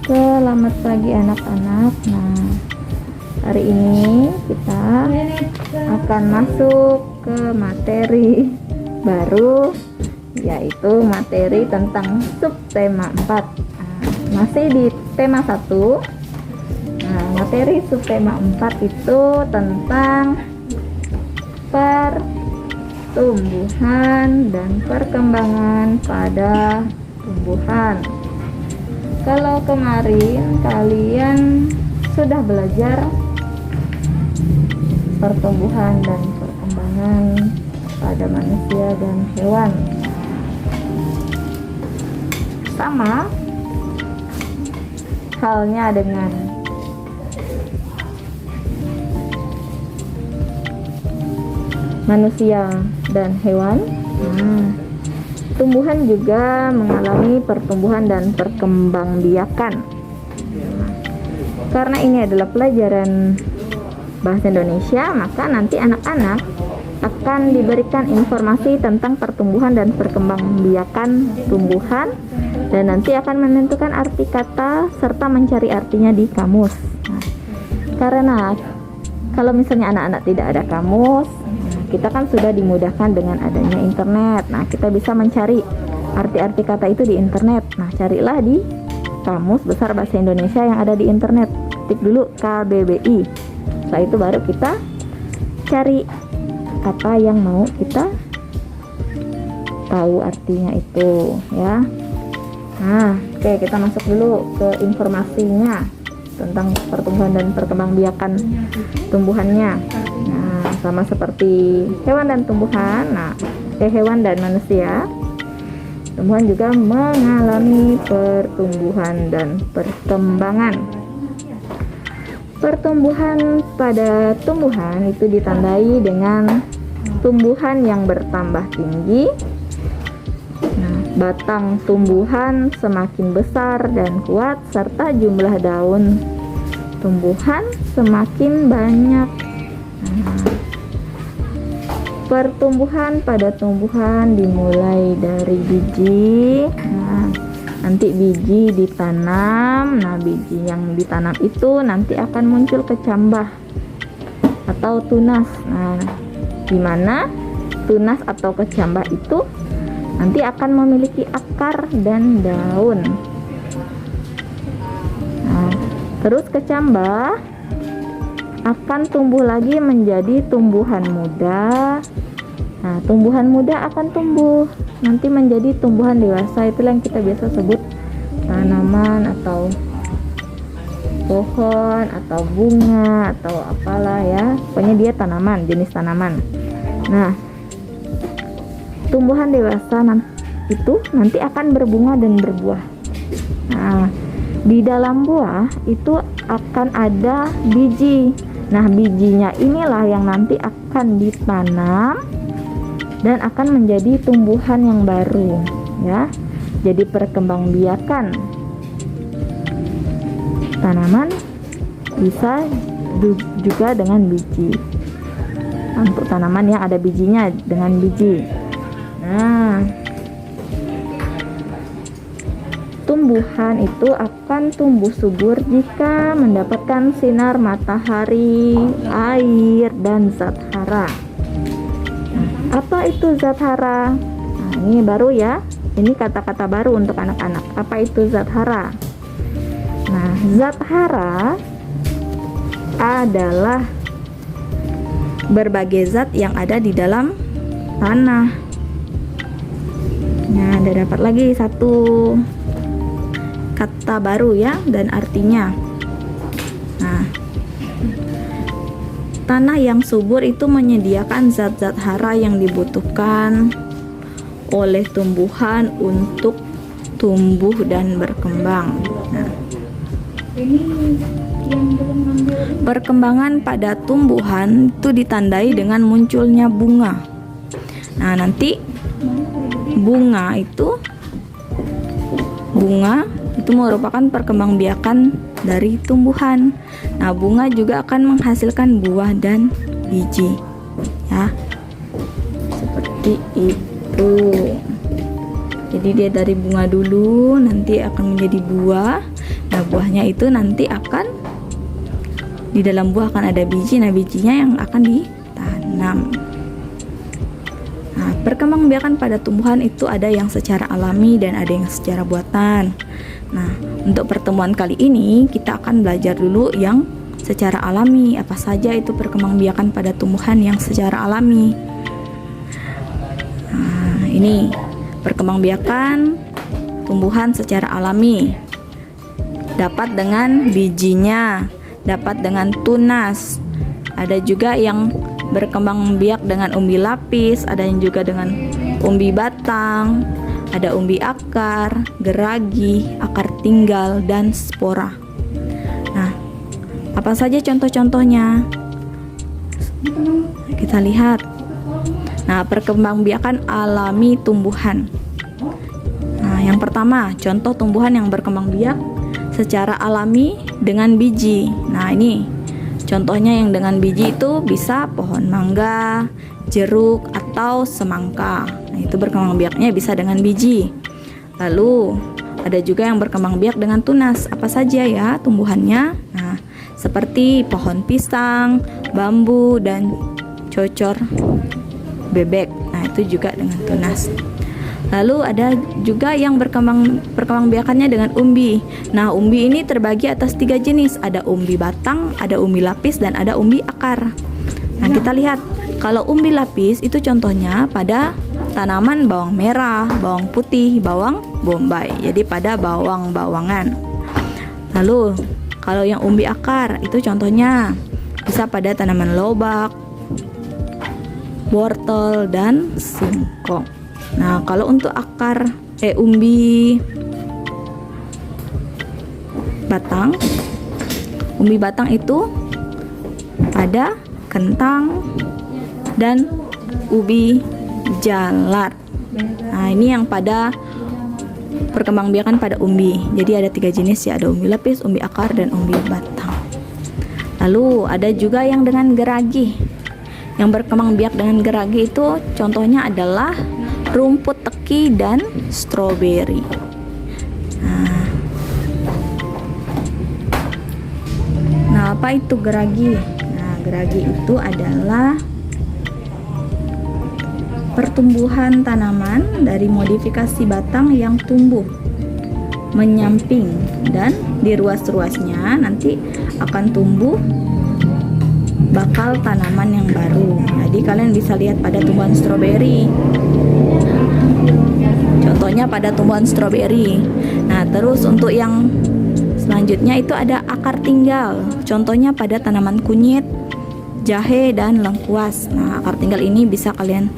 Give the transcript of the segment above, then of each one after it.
Selamat pagi anak-anak. Nah, hari ini kita akan masuk ke materi baru, yaitu materi tentang subtema 4. Masih di tema 1. Nah, materi subtema 4 itu tentang pertumbuhan dan perkembangan pada tumbuhan. Kalau kemarin kalian sudah belajar pertumbuhan dan perkembangan pada manusia dan hewan, sama halnya dengan manusia dan hewan. Tumbuhan juga mengalami pertumbuhan dan perkembangbiakan. Karena ini adalah pelajaran bahasa Indonesia, maka nanti anak-anak akan diberikan informasi tentang pertumbuhan dan perkembangbiakan tumbuhan, dan nanti akan menentukan arti kata serta mencari artinya di kamus. Karena kalau misalnya anak-anak tidak ada kamus, kita kan sudah dimudahkan dengan adanya internet. Nah, kita bisa mencari arti-arti kata itu di internet. Nah, carilah di Kamus Besar Bahasa Indonesia yang ada di internet. Ketik dulu KBBI. Setelah itu baru kita cari kata yang mau kita tahu artinya itu, ya. Nah, oke, kita masuk dulu ke informasinya tentang pertumbuhan dan perkembangbiakan tumbuhannya. Nah, sama seperti hewan dan tumbuhan. Nah, hewan dan manusia, tumbuhan juga mengalami pertumbuhan dan perkembangan. Pertumbuhan pada tumbuhan itu ditandai dengan tumbuhan yang bertambah tinggi. Nah, batang tumbuhan semakin besar dan kuat, serta jumlah daun tumbuhan semakin banyak. Pertumbuhan pada tumbuhan dimulai dari biji. Nah, nanti biji ditanam. Nah, biji yang ditanam itu nanti akan muncul kecambah atau tunas. Nah, dimana tunas atau kecambah itu nanti akan memiliki akar dan daun. Nah, terus kecambah akan tumbuh lagi menjadi tumbuhan muda. Nah, tumbuhan muda akan tumbuh nanti menjadi tumbuhan dewasa. Itulah yang kita biasa sebut tanaman atau pohon atau bunga atau apalah ya. Pokoknya dia tanaman, jenis tanaman. Nah, tumbuhan dewasa itu nanti akan berbunga dan berbuah. Nah, di dalam buah itu akan ada biji. Nah, bijinya inilah yang nanti akan ditanam dan akan menjadi tumbuhan yang baru, ya. Jadi perkembangbiakan tanaman bisa juga dengan biji. Untuk tanaman yang ada bijinya dengan biji. Nah, tumbuhan itu akan tumbuh subur jika mendapatkan sinar matahari, air, dan zat hara. Apa itu zat hara? Nah, ini baru ya. Ini kata-kata baru untuk anak-anak. Apa itu zat hara? Nah, zat hara adalah berbagai zat yang ada di dalam tanah. Nah, ada dapat lagi satu kata baru ya, dan artinya. Nah, tanah yang subur itu menyediakan zat-zat hara yang dibutuhkan oleh tumbuhan untuk tumbuh dan berkembang. Nah, perkembangan pada tumbuhan itu ditandai dengan munculnya bunga. Nah, nanti bunga itu merupakan perkembangbiakan dari tumbuhan. Nah, bunga juga akan menghasilkan buah dan biji, ya, seperti itu. Jadi dia dari bunga dulu, nanti akan menjadi buah. Nah, buahnya itu nanti akan di dalam buah akan ada biji. Nah, bijinya yang akan ditanam. Nah, perkembangbiakan pada tumbuhan itu ada yang secara alami dan ada yang secara buatan. Nah, untuk pertemuan kali ini kita akan belajar dulu yang secara alami. Apa saja itu perkembangbiakan pada tumbuhan yang secara alami? Nah, ini perkembangbiakan tumbuhan secara alami. Dapat dengan bijinya, dapat dengan tunas. Ada juga yang berkembang biak dengan umbi lapis, ada yang juga dengan umbi batang, ada umbi akar, geragi, akar tinggal, dan spora. Nah, apa saja contoh-contohnya? Kita lihat. Nah, perkembangbiakan alami tumbuhan. Nah, yang pertama, contoh tumbuhan yang berkembang biak secara alami dengan biji. Nah, ini contohnya yang dengan biji itu bisa pohon mangga, jeruk, atau semangka. Nah, itu berkembang biaknya bisa dengan biji. Lalu ada juga yang berkembang biak dengan tunas. Apa saja ya tumbuhannya? Nah, seperti pohon pisang, bambu, dan cocor bebek. Nah, itu juga dengan tunas. Lalu ada juga yang perkembangbiakannya dengan umbi. Nah, umbi ini terbagi atas 3 jenis. Ada umbi batang, ada umbi lapis, dan ada umbi akar. Nah, kita lihat. Kalau umbi lapis itu contohnya pada tanaman bawang merah, bawang putih, bawang bombay. Jadi pada bawang-bawangan. Lalu, kalau yang umbi akar itu contohnya bisa pada tanaman lobak, wortel, dan singkong. Nah, kalau untuk umbi batang itu pada kentang dan ubi jalar. Nah, ini yang pada perkembangbiakan pada umbi. Jadi ada 3 jenis ya, ada umbi lapis, umbi akar, dan umbi batang. Lalu ada juga yang dengan geragi. Yang berkembang biak dengan geragi itu contohnya adalah rumput teki dan stroberi. Nah, apa itu geragi? Nah, geragi itu adalah pertumbuhan tanaman dari modifikasi batang yang tumbuh menyamping dan di ruas-ruasnya nanti akan tumbuh bakal tanaman yang baru. Jadi kalian bisa lihat pada tumbuhan stroberi. Contohnya pada tumbuhan stroberi. Nah, terus untuk yang selanjutnya itu ada akar tinggal. Contohnya pada tanaman kunyit, jahe, dan lengkuas. Nah, akar tinggal ini bisa kalian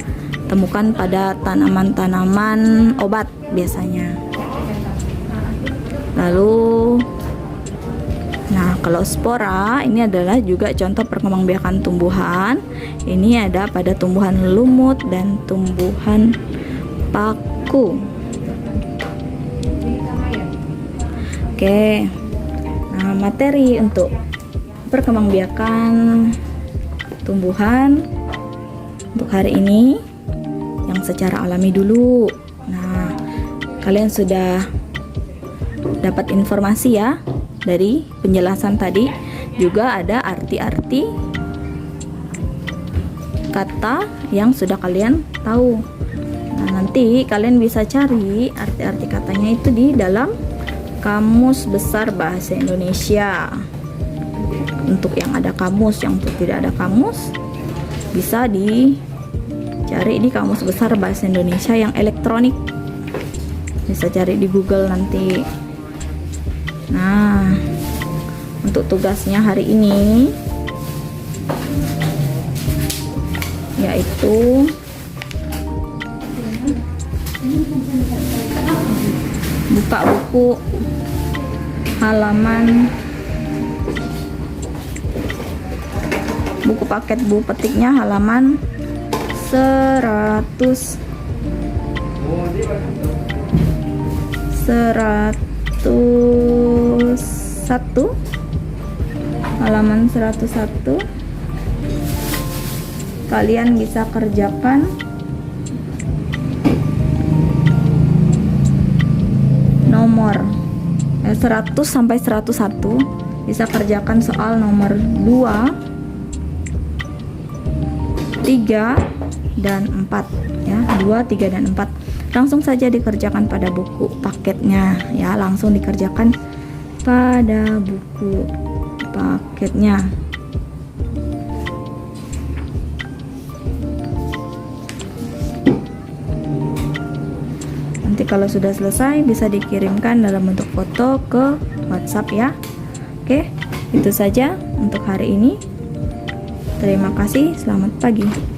temukan pada tanaman-tanaman obat biasanya. Lalu, nah, kalau spora ini adalah juga contoh perkembangbiakan tumbuhan. Ini ada pada tumbuhan lumut dan tumbuhan paku. Oke. Nah, materi untuk perkembangbiakan tumbuhan untuk hari ini yang secara alami dulu. Nah, kalian sudah dapat informasi ya dari penjelasan tadi. Juga ada arti-arti kata yang sudah kalian tahu. Nah, nanti kalian bisa cari arti-arti katanya itu di dalam Kamus Besar Bahasa Indonesia. Untuk yang ada kamus, yang untuk tidak ada kamus bisa dicari di Kamus Besar Bahasa Indonesia yang elektronik. Bisa cari di Google nanti. Nah, untuk tugasnya hari ini yaitu buka buku halaman buku paket buku petiknya halaman 101 halaman 101. Kalian bisa kerjakan nomor 100 sampai 101 bisa kerjakan soal nomor 2, 3, dan 4 ya. 2, 3, dan 4 langsung saja dikerjakan pada buku paketnya ya, langsung dikerjakan pada buku paketnya. Nanti kalau sudah selesai bisa dikirimkan dalam bentuk foto ke WhatsApp ya. Oke, itu saja untuk hari ini. Terima kasih, selamat pagi.